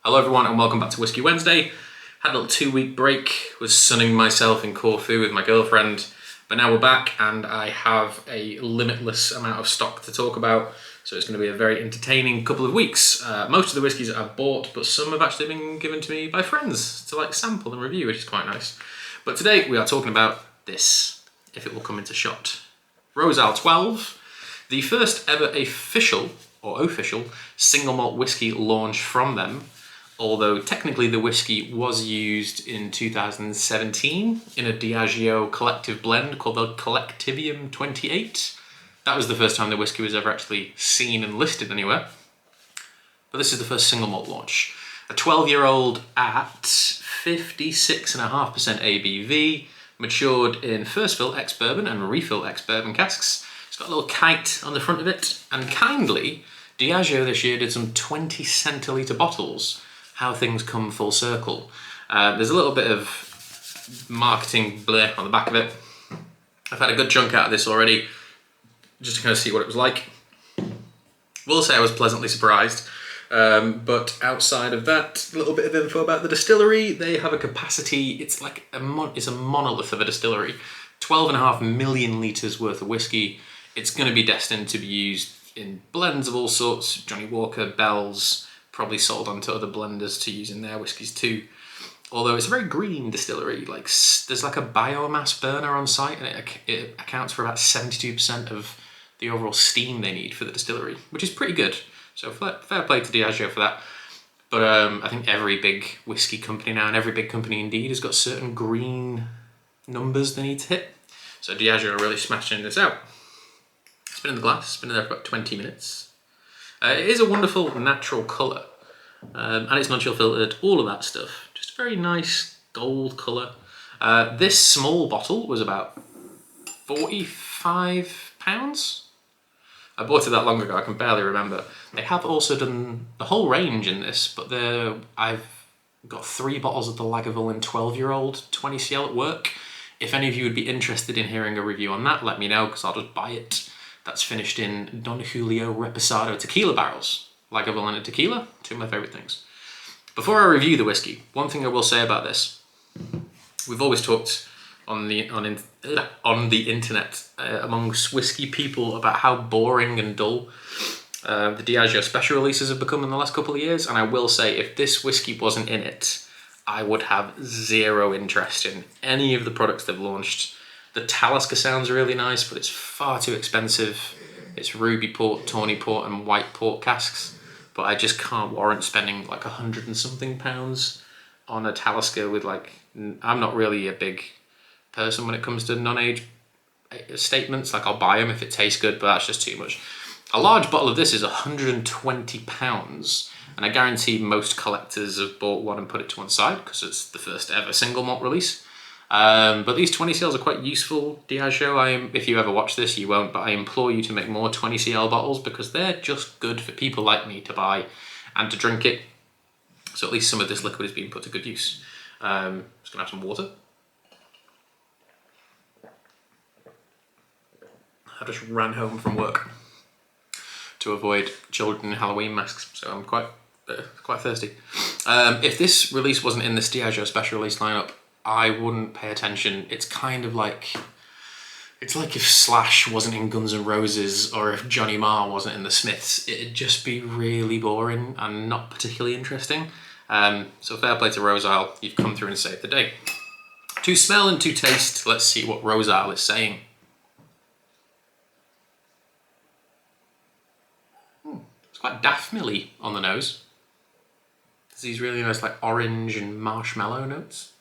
Hello everyone and welcome back to Whisky Wednesday. Had a little 2-week break, was sunning myself in Corfu with my girlfriend, but now we're back and I have a limitless amount of stock to talk about, so it's going to be a very entertaining couple of weeks. Most of the whiskies I've bought, but some have actually been given to me by friends to sample and review, which is quite nice. But today we are talking about this, if it will come into shot. RoseIsle 12, the first ever official single malt whiskey launch from them. Although technically the whiskey was used in 2017 in a Diageo collective blend called the Collectivium 28. That was the first time the whiskey was ever actually seen and listed anywhere. But this is the first single malt launch. A 12-year-old at 56.5% ABV, matured in first fill ex-bourbon and refill ex-bourbon casks. It's got a little kite on the front of it, and kindly, Diageo this year did some 20 centilitre bottles. How things come full circle. There's a little bit of marketing bleh on the back of it. I've had a good chunk out of this already, just to kind of see what it was like. Will say I was pleasantly surprised, but outside of that, a little bit of info about the distillery. They have a capacity, it's like it's a monolith of a distillery. 12.5 million litres worth of whiskey. It's going to be destined to be used in blends of all sorts, Johnny Walker, Bell's, probably sold onto other blenders to use in their whiskies too. Although it's a very green distillery, there's like a biomass burner on site, and it accounts for about 72% of the overall steam they need for the distillery, which is pretty good. So fair play to Diageo for that. But I think every big whiskey company now, and every big company indeed, has got certain green numbers they need to hit. So Diageo are really smashing this out. It's been in the glass, it's been in there for about 20 minutes. It is a wonderful natural colour, and it's non-chill filtered, all of that stuff. Just a very nice gold colour. This small bottle was about £45. I bought it that long ago, I can barely remember. They have also done the whole range in this, but I've got 3 bottles of the Lagavulin 12-year-old 20cl at work. If any of you would be interested in hearing a review on that, let me know, because I'll just buy it. That's finished in Don Julio Reposado tequila barrels. Lagavulin and tequila, 2 of my favourite things. Before I review the whiskey, one thing I will say about this. We've always talked on the internet amongst whiskey people about how boring and dull the Diageo Special Releases have become in the last couple of years, and I will say if this whiskey wasn't in it, I would have zero interest in any of the products they've launched. The Talisker sounds really nice, but it's far too expensive. It's ruby port, tawny port, and white port casks. But I just can't warrant spending like £100 and something on a Talisker with I'm not really a big person when it comes to non-age statements. I'll buy them if it tastes good, but that's just too much. A large bottle of this is £120, and I guarantee most collectors have bought one and put it to one side because it's the first ever single malt release. But these 20cls are quite useful, Diageo. If you ever watch this, you won't, but I implore you to make more 20cl bottles because they're just good for people like me to buy and to drink it. So at least some of this liquid is being put to good use. Just gonna have some water. I just ran home from work to avoid children in Halloween masks, so I'm quite thirsty. If this release wasn't in this Diageo Special Release lineup, I wouldn't pay attention. It's kind of it's like if Slash wasn't in Guns N' Roses or if Johnny Marr wasn't in the Smiths. It'd just be really boring and not particularly interesting. So fair play to RoseIsle, you've come through and saved the day. To smell and to taste, let's see what RoseIsle is saying. It's quite daffmilly on the nose. There's these really nice orange and marshmallow notes.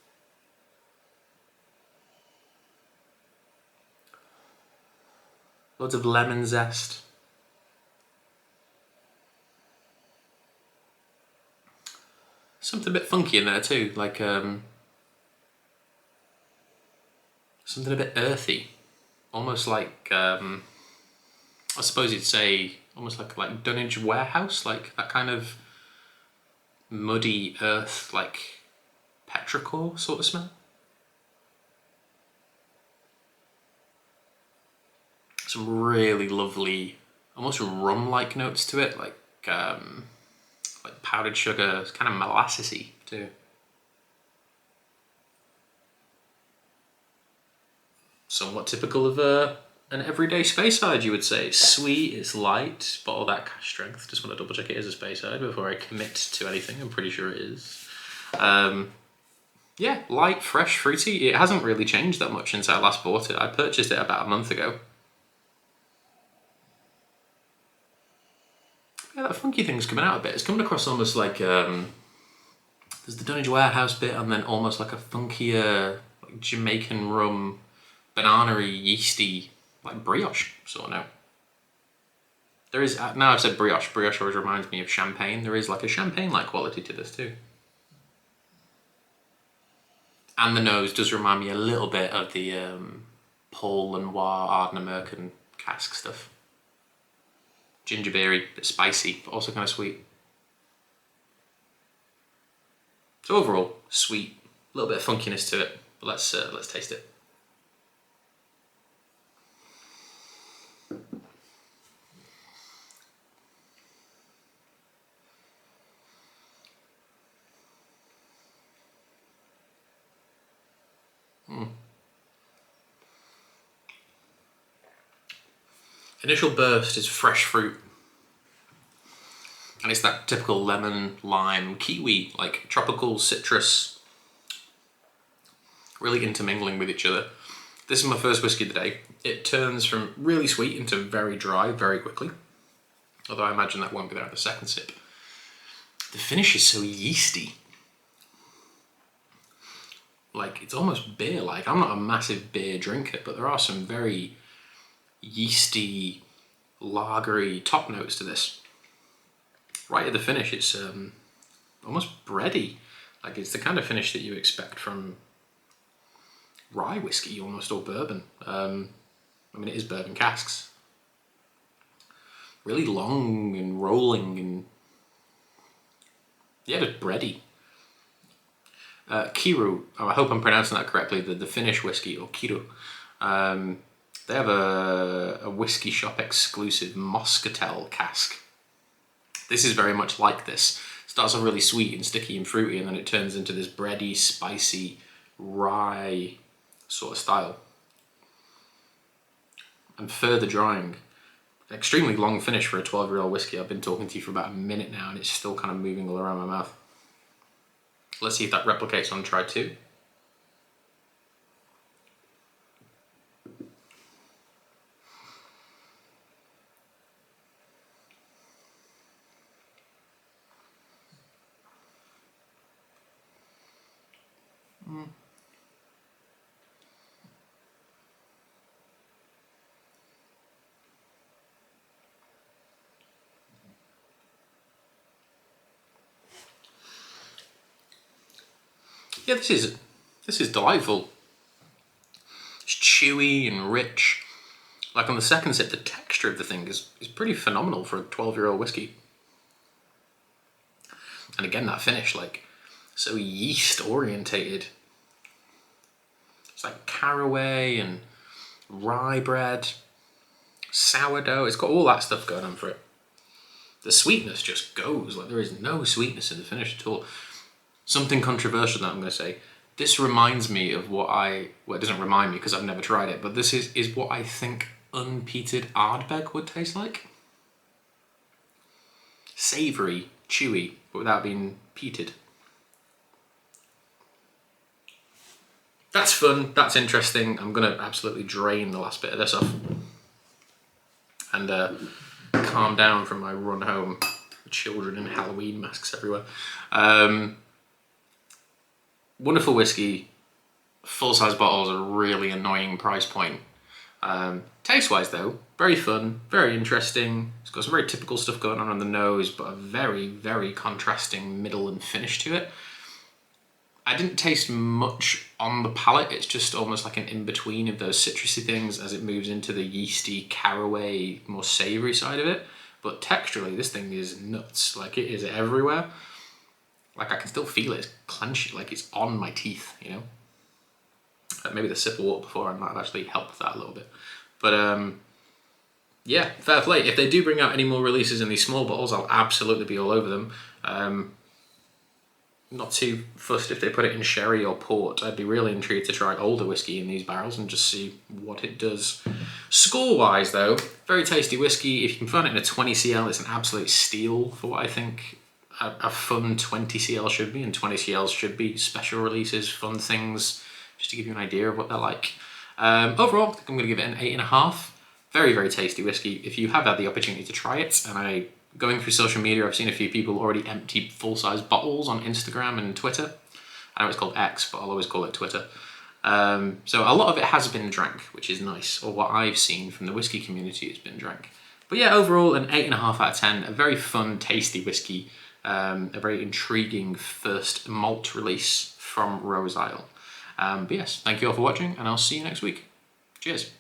Loads of lemon zest. Something a bit funky in there too, something a bit earthy. Almost I suppose you'd say, almost like Dunwich Warehouse, that kind of muddy earth, petrichor sort of smell. Some really lovely, almost rum-like notes to it, like powdered sugar. It's kind of molassesy too. Somewhat typical of an everyday Speyside, you would say. Sweet, it's light, bottle that cash strength. Just want to double check it is a Speyside before I commit to anything. I'm pretty sure it is. Yeah, light, fresh, fruity. It hasn't really changed that much since I last bought it. I purchased it about a month ago. Yeah, that funky thing's coming out a bit. It's coming across almost like there's the Dunwich Warehouse bit, and then almost like a funkier like Jamaican rum, banana-y, yeasty, like brioche sort of note. There is, now I've said brioche, brioche always reminds me of champagne. There is like a champagne-like quality to this too. And the nose does remind me a little bit of the Paul and Noir Ardnamurchan cask stuff. Gingerberry, bit spicy, but also kind of sweet. So overall, sweet, a little bit of funkiness to it. But let's taste it. Initial burst is fresh fruit. And it's that typical lemon, lime, kiwi, like tropical citrus, really intermingling with each other. This is my first whiskey of the day. It turns from really sweet into very dry very quickly. Although I imagine that won't be there at the second sip. The finish is so yeasty. Like, it's almost beer-like. I'm not a massive beer drinker, but there are some very yeasty, lagery top notes to this. Right at the finish, it's almost bready. Like, it's the kind of finish that you expect from rye whiskey almost, or bourbon. I mean, it is bourbon casks. Really long and rolling and yeah, just bready. Kiru, I hope I'm pronouncing that correctly, the Finnish whiskey, or Kiru. They have a whiskey shop exclusive Moscatel cask. This is very much like this. It starts off really sweet and sticky and fruity, and then it turns into this bready, spicy, rye sort of style. And further drying. An extremely long finish for a 12-year-old whiskey. I've been talking to you for about a minute now, and it's still kind of moving all around my mouth. Let's see if that replicates on try 2. Yeah, this is delightful. It's chewy and rich. Like on the second sip, the texture of the thing is pretty phenomenal for a 12-year-old whiskey. And again, that finish, like, so yeast orientated. It's like caraway and rye bread, sourdough. It's got all that stuff going on for it. The sweetness just goes. Like, there is no sweetness in the finish at all. Something controversial that I'm going to say. This reminds me of well, it doesn't remind me because I've never tried it, but this is what I think unpeated Ardbeg would taste like. Savoury, chewy, but without being peated. That's fun, that's interesting. I'm going to absolutely drain the last bit of this off. And calm down from my run home. Children in Halloween masks everywhere. Wonderful whiskey, full-size bottles, a really annoying price point. Taste-wise though, very fun, very interesting. It's got some very typical stuff going on the nose, but a very, very contrasting middle and finish to it. I didn't taste much on the palate. It's just almost like an in-between of those citrusy things as it moves into the yeasty, caraway, more savoury side of it. But texturally, this thing is nuts. Like, it is everywhere. Like, I can still feel it. It's clenching, like it's on my teeth, you know? Maybe the sip of water before I might have actually helped that a little bit. But, yeah, fair play. If they do bring out any more releases in these small bottles, I'll absolutely be all over them. Not too fussed if they put it in sherry or port. I'd be really intrigued to try older whiskey in these barrels and just see what it does. Score-wise though, very tasty whiskey. If you can find it in a 20cl, it's an absolute steal for what I think a fun 20cl should be, and 20cls should be special releases, fun things, just to give you an idea of what they're like. Overall, I think I'm going to give it an 8.5. Very, very tasty whiskey. If you have had the opportunity to try it, and going through social media, I've seen a few people already empty full-size bottles on Instagram and Twitter. I know it's called X, but I'll always call it Twitter. So a lot of it has been drank, which is nice, or what I've seen from the whiskey community has been drank. But yeah, overall, an 8.5 out of 10. A very fun, tasty whiskey. A very intriguing first malt release from RoseIsle. But yes, thank you all for watching, and I'll see you next week. Cheers.